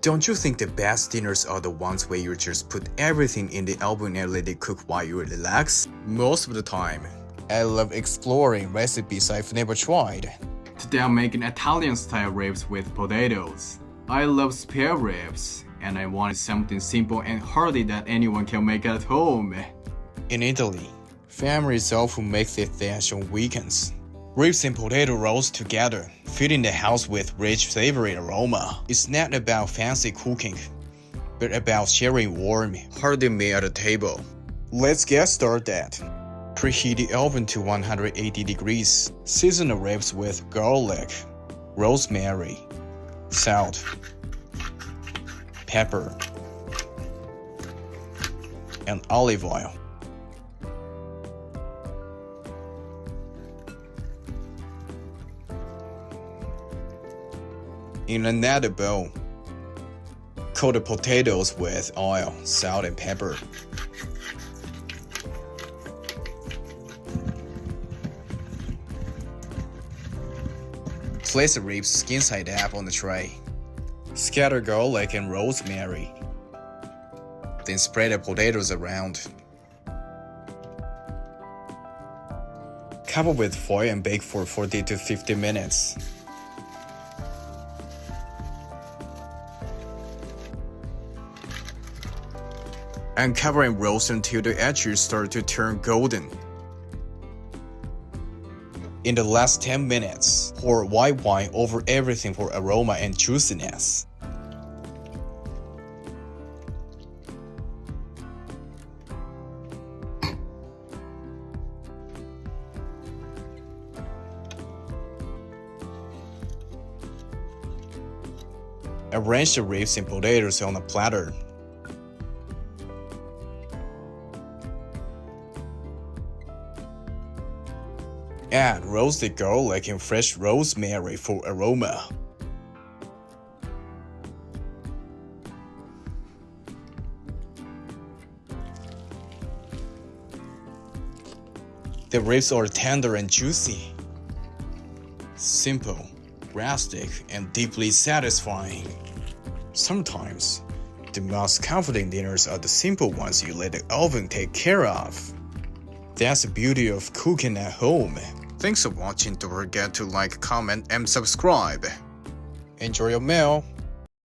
Don't you think the best dinners are the ones where you just put everything in the oven and let it cook while you relax? Most of the time, I love exploring recipes I've never tried. Today I'm making Italian-style ribs with potatoes. I love spare ribs, and I wanted something simple and hearty that anyone can make at home. In Italy, families often make this dish on weekends. Ribs and potato roast together, filling the house with rich savory aroma. It's not about fancy cooking, but about sharing warm, hearty meal at the table. Let's get started. Preheat the oven to 180 degrees. Season the ribs with garlic, rosemary, salt, pepper, and olive oil. In another bowl, coat the potatoes with oil, salt, and pepper. Place the ribs skin side up on the tray. Scatter garlic and rosemary. Then spread the potatoes around. Cover with foil and bake for 40 to 50 minutes. Uncover and roast until the edges start to turn golden. In the last 10 minutes, pour white wine over everything for aroma and juiciness. Arrange the ribs and potatoes on a platter. Add roasted garlic and fresh rosemary for aroma. The ribs are tender and juicy. Simple, rustic, and deeply satisfying. Sometimes, the most comforting dinners are the simple ones you let the oven take care of. That's the beauty of cooking at home. Thanks for watching. Don't forget to like, comment, and subscribe. Enjoy your meal.